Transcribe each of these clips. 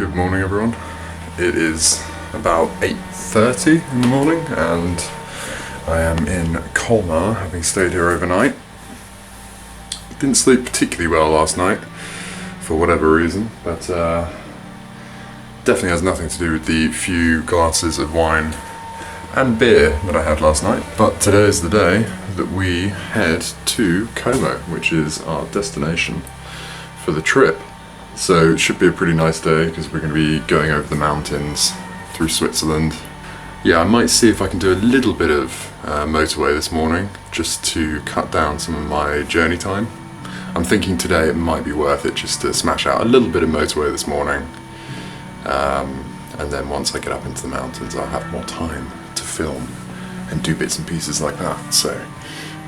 Good morning, everyone. It is about 8:30 in the morning and I am in Colmar, having stayed here overnight. Didn't sleep particularly well last night for whatever reason, but definitely has nothing to do with the few glasses of wine and beer that I had last night. But today is the day that we head to Como, which is our destination for the trip. So it should be a pretty nice day because we're going to be going over the mountains through Switzerland. Yeah, I might see if I can do a little bit of motorway this morning just to cut down some of my journey time. I'm thinking today it might be worth it just to smash out a little bit of motorway this morning. And then once I get up into the mountains I'll have more time to film and do bits and pieces like that. So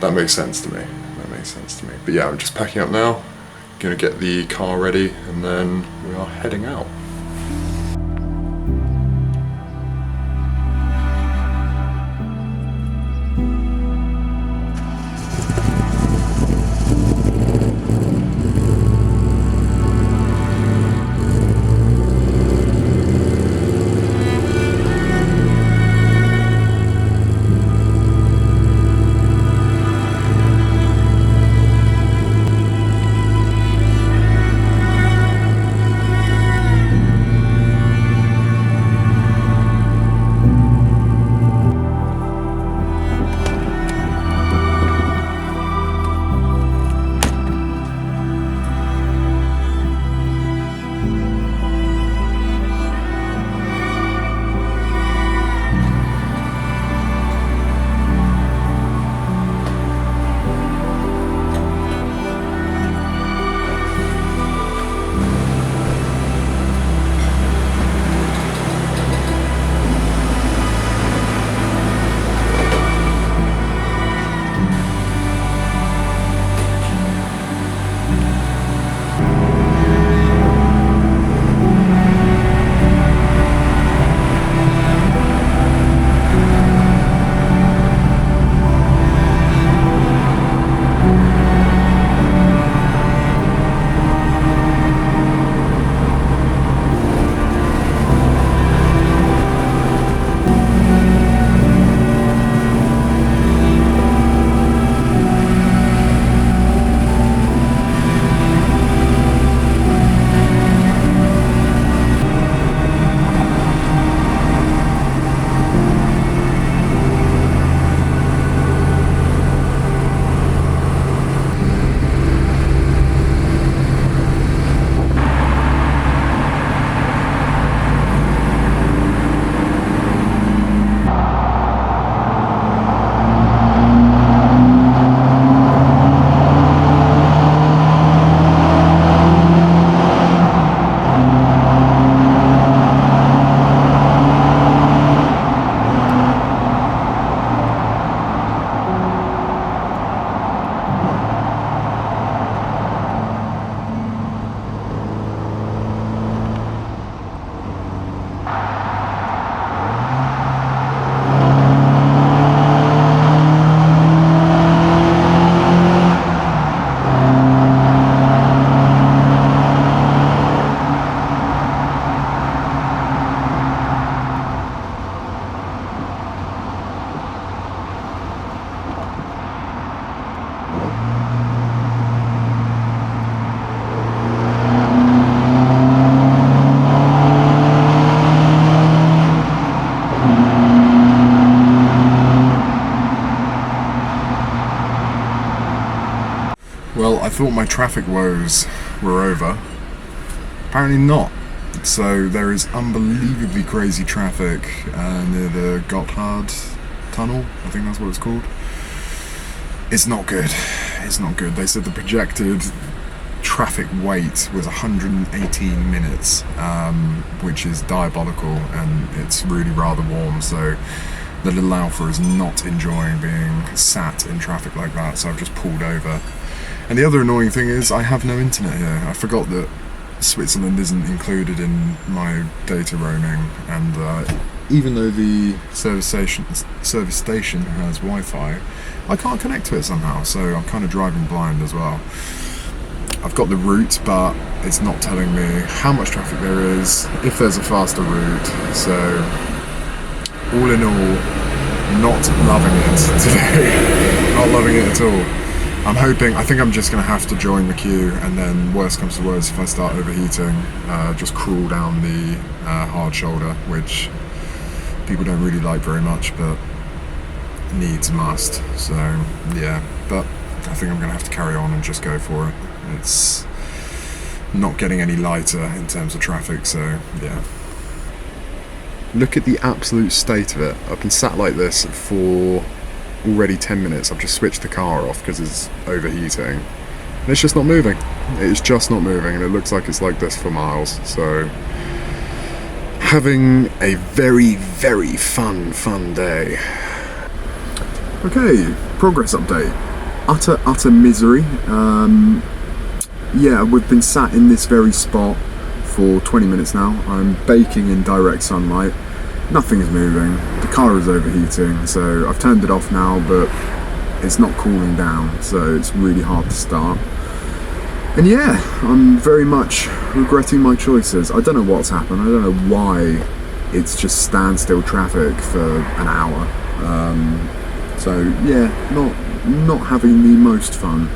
that makes sense to me. But yeah, I'm just packing up now. Gonna get the car ready and then we are heading out. Well, I thought my traffic woes were over. Apparently not. So there is unbelievably crazy traffic near the Gotthard tunnel, I think that's what it's called. It's not good. It's not good. They said the projected traffic wait was 118 minutes, which is diabolical, and it's really rather warm, so the little Alfa is not enjoying being sat in traffic like that, so I've just pulled over. And the other annoying thing is I have no internet here. I forgot that Switzerland isn't included in my data roaming, and even though the service station has Wi-Fi, I can't connect to it somehow, so I'm kind of driving blind as well. I've got the route, but it's not telling me how much traffic there is, if there's a faster route. So all in all, not loving it today. Not loving it at all. I think I'm just going to have to join the queue, and then worst comes to worst, if I start overheating, just crawl down the hard shoulder, which people don't really like very much, but needs must. So yeah, but I think I'm going to have to carry on and just go for it. It's not getting any lighter in terms of traffic, so yeah. Look at the absolute state of it. I've been sat like this for already 10 minutes. I've just switched the car off because it's overheating. And it's just not moving. It's just not moving, and it looks like it's like this for miles. So, having a very, very fun day. Okay, progress update. Utter misery. Yeah, we've been sat in this very spot for 20 minutes now. I'm baking in direct sunlight. Nothing is moving. The car is overheating, so I've turned it off now, but it's not cooling down, so it's really hard to start. And yeah, I'm very much regretting my choices. I don't know what's happened. I don't know why it's just standstill traffic for an hour. So yeah, not having the most fun.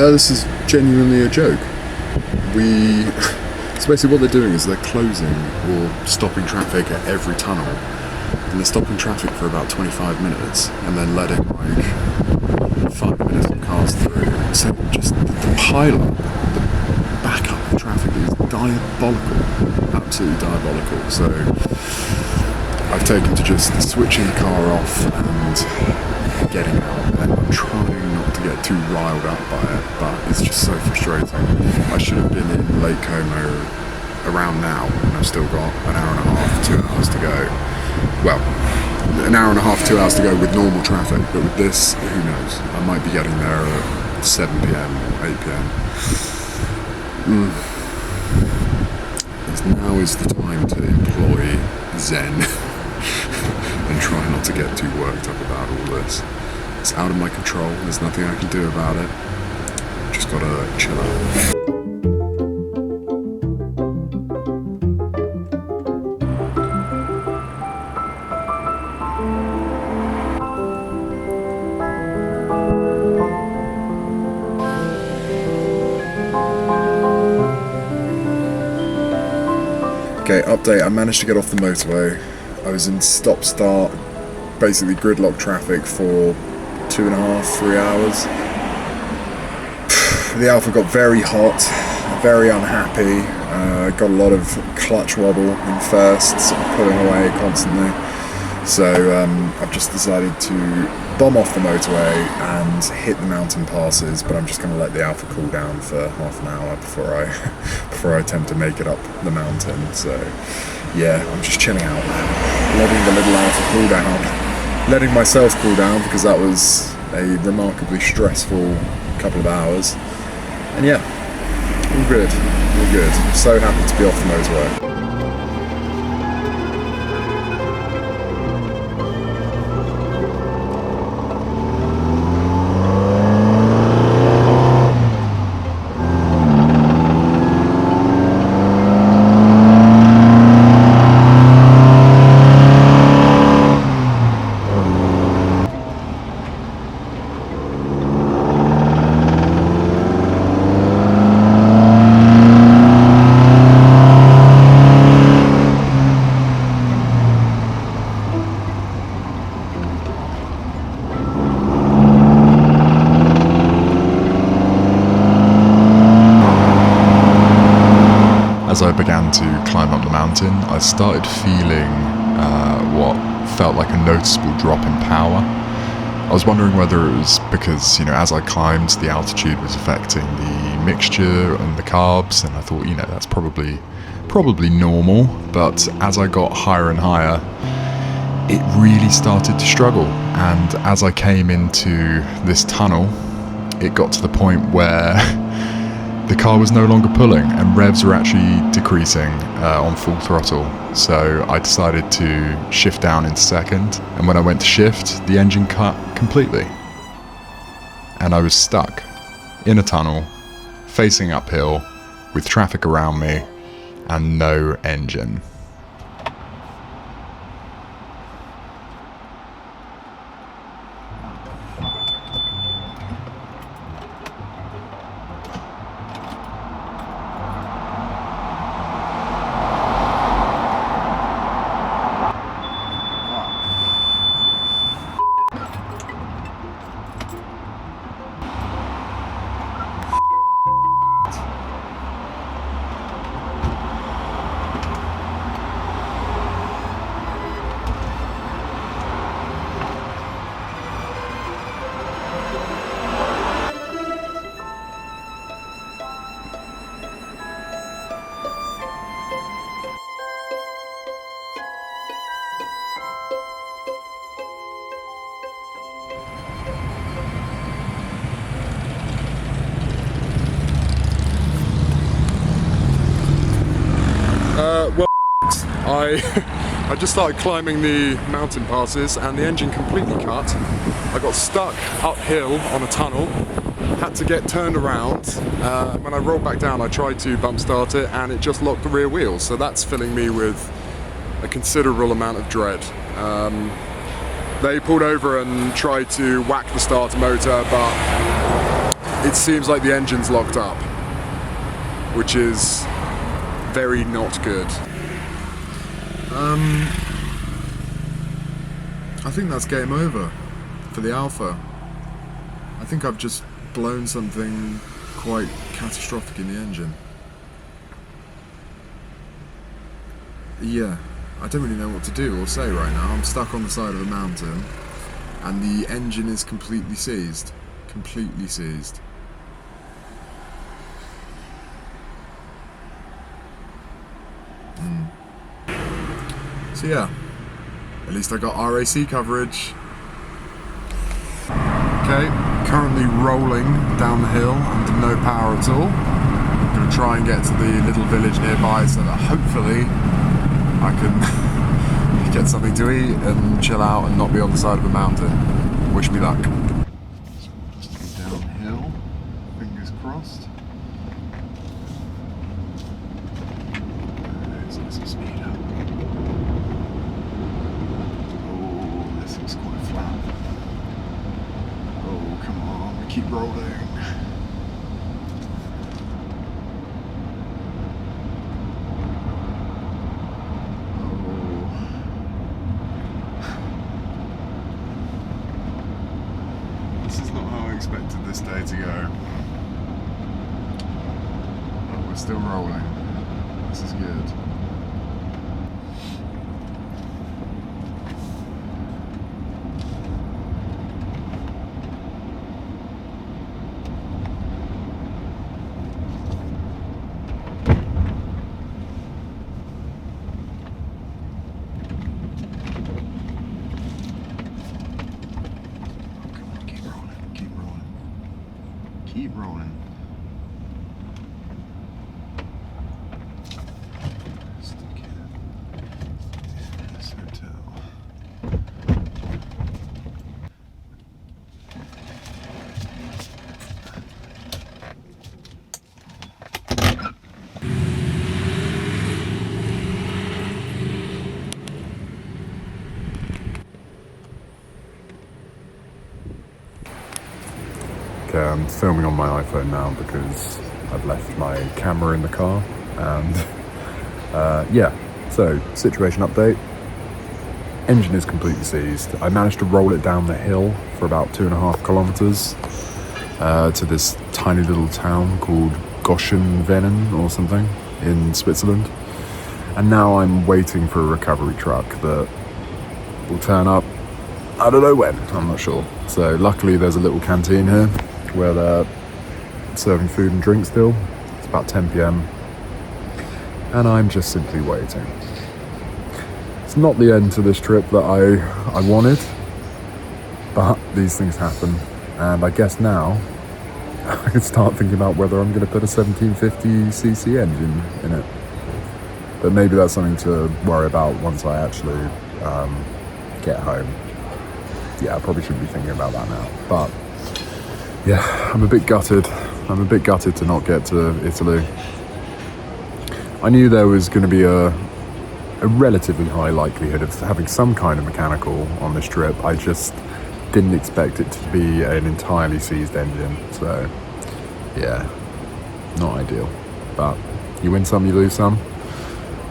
This is genuinely a joke. So basically what they're doing is they're closing or stopping traffic at every tunnel, and they're stopping traffic for about 25 minutes and then letting like 5 minutes of cars through. So just the pile-up, the backup of traffic is diabolical, absolutely diabolical. So I've taken to just switching the car off and getting out, and I'm trying not to get too riled up by it, but it's just so frustrating. I should have been in Lake Como around now, and I've still got an hour and a half, 2 hours to go. Well, an hour and a half, 2 hours to go with normal traffic, but with this, who knows? I might be getting there at 7 p.m, 8 p.m. Now is the time to employ Zen and try not to get too worked up about all this. It's out of my control, there's nothing I can do about it. Just gotta chill out. Okay, update, I managed to get off the motorway. I was in stop-start, basically gridlock traffic for 2.5, 3 hours. The Alfa got very hot, very unhappy, got a lot of clutch wobble in firsts, pulling away constantly. So I've just decided to bomb off the motorway and hit the mountain passes, but I'm just going to let the Alfa cool down for half an hour before I attempt to make it up the mountain. So yeah, I'm just chilling out now, letting the little Alfa cool down, letting myself cool down, because that was a remarkably stressful couple of hours. And yeah, all good, all good. So happy to be off the motorway. began to climb up the mountain, I started feeling what felt like a noticeable drop in power. I was wondering whether it was because, as I climbed, the altitude was affecting the mixture and the carbs, and I thought, that's probably normal. But as I got higher and higher, it really started to struggle. And as I came into this tunnel, it got to the point where the car was no longer pulling and revs were actually decreasing on full throttle. So I decided to shift down into second, and when I went to shift, the engine cut completely. And I was stuck in a tunnel, facing uphill, with traffic around me, and no engine. I just started climbing the mountain passes and the engine completely cut. I got stuck uphill on a tunnel, had to get turned around. When I rolled back down, I tried to bump start it and it just locked the rear wheels. So that's filling me with a considerable amount of dread. They pulled over and tried to whack the starter motor, but it seems like the engine's locked up, which is very not good. I think that's game over for the Alfa. I think I've just blown something quite catastrophic in the engine. Yeah, I don't really know what to do or say right now. I'm stuck on the side of a mountain and the engine is completely seized. Completely seized. So yeah, at least I got RAC coverage. Okay, currently rolling down the hill under no power at all. I'm going to try and get to the little village nearby so that hopefully I can get something to eat and chill out and not be on the side of a mountain. Wish me luck. Just go downhill, fingers crossed. Let's speed up. Keep rolling. This is not how I expected this day to go. But we're still rolling. This is good. Keep rolling. Stick in this hotel. Okay, I'm filming on my iPhone now because I've left my camera in the car, and yeah, so situation update. Engine is completely seized. I managed to roll it down the hill for about 2.5 kilometers to this tiny little town called Goshenvenen or something. in Switzerland. And now I'm waiting for a recovery truck that will turn up. I don't know when, I'm not sure. So luckily there's a little canteen here where they're serving food and drink still. It's about 10 p.m. and I'm just simply waiting. It's not the end to this trip that I wanted, but these things happen, and I guess now I can start thinking about whether I'm going to put a 1750cc engine in it. But maybe that's something to worry about once I actually get home. Yeah, I probably shouldn't be thinking about that now. But yeah, I'm a bit gutted. I'm a bit gutted to not get to Italy. I knew there was going to be a relatively high likelihood of having some kind of mechanical on this trip. I just didn't expect it to be an entirely seized engine. So yeah, not ideal. But you win some, you lose some.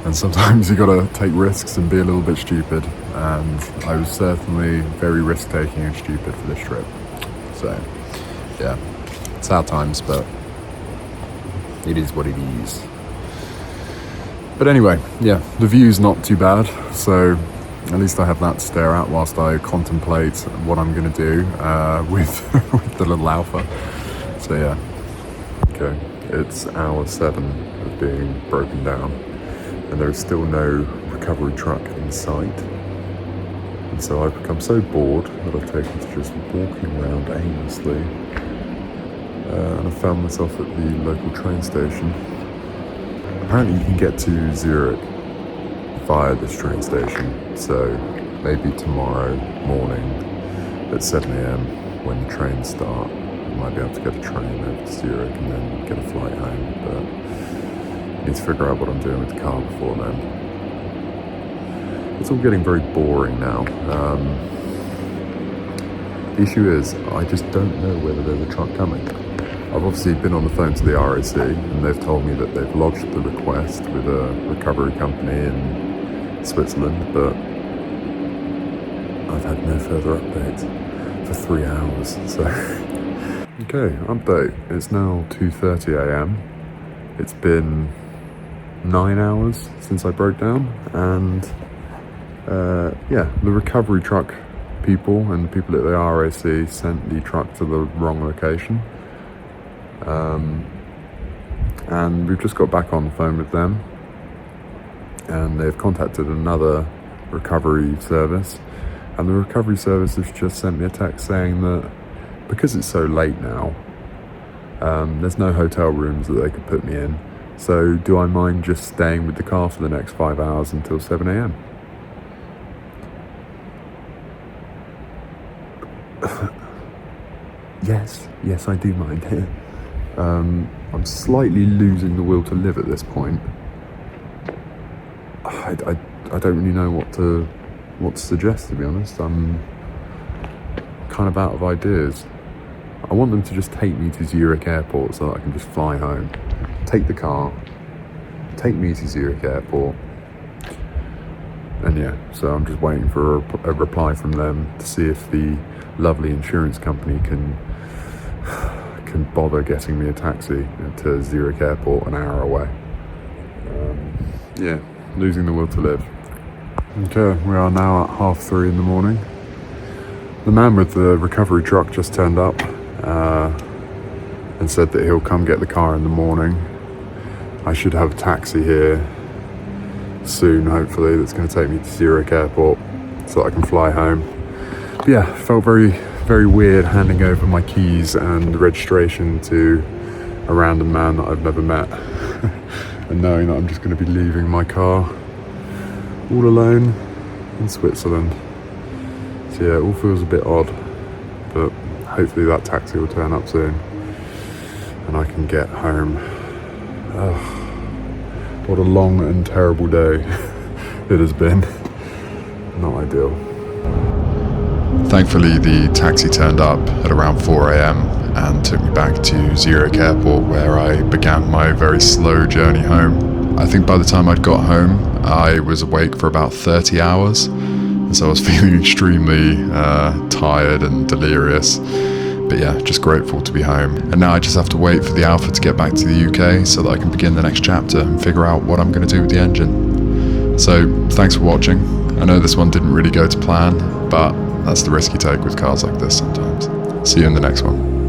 And sometimes you gotta take risks and be a little bit stupid. And I was certainly very risk-taking and stupid for this trip. So yeah, sad times, but it is what it is. But anyway, yeah, the view's not too bad, so at least I have that to stare at whilst I contemplate what I'm going to do with, with the little Alfa. So yeah, okay, it's hour 7 of being broken down, and there is still no recovery truck in sight. And so I've become so bored that I've taken to just walking around aimlessly, and I found myself at the local train station. Apparently you can get to Zurich via this train station, so maybe tomorrow morning at 7 a.m. when the trains start, I might be able to get a train over to Zurich and then get a flight home, but I need to figure out what I'm doing with the car before then. It's all getting very boring now. The issue is, I just don't know whether there's a truck coming. I've obviously been on the phone to the RAC and they've told me that they've lodged the request with a recovery company in Switzerland, but I've had no further updates for 3 hours, so. Okay, update. It's now 2:30 a.m. It's been 9 hours since I broke down, and yeah, the recovery truck people and the people at the RAC sent the truck to the wrong location. And we've just got back on the phone with them, and they've contacted another recovery service, and the recovery service has just sent me a text saying that because it's so late now, there's no hotel rooms that they could put me in, so do I mind just staying with the car for the next 5 hours until 7 a.m? Yes, I do mind. I'm slightly losing the will to live at this point. I don't really know what to suggest, to be honest. I'm kind of out of ideas. I want them to just take me to Zurich Airport so that I can just fly home. Take the car, take me to Zurich Airport, and yeah, so I'm just waiting for a reply from them to see if the lovely insurance company can bother getting me a taxi to Zurich Airport, an hour away. Yeah, losing the will to live. Okay, we are now at 3:30 in the morning. The man with the recovery truck just turned up and said that he'll come get the car in the morning. I should have a taxi here soon, hopefully, that's going to take me to Zurich Airport so that I can fly home. But yeah, felt very weird handing over my keys and registration to a random man that I've never met and knowing that I'm just going to be leaving my car all alone in Switzerland. So yeah, it all feels a bit odd, but hopefully that taxi will turn up soon and I can get home. What a long and terrible day it has been. Not ideal. Thankfully, the taxi turned up at around 4 a.m. and took me back to Zurich Airport, where I began my very slow journey home. I think by the time I'd got home, I was awake for about 30 hours, and so I was feeling extremely tired and delirious. But yeah, just grateful to be home. And now I just have to wait for the Alfa to get back to the UK so that I can begin the next chapter and figure out what I'm going to do with the engine. So thanks for watching. I know this one didn't really go to plan, but that's the risk you take with cars like this sometimes. See you in the next one.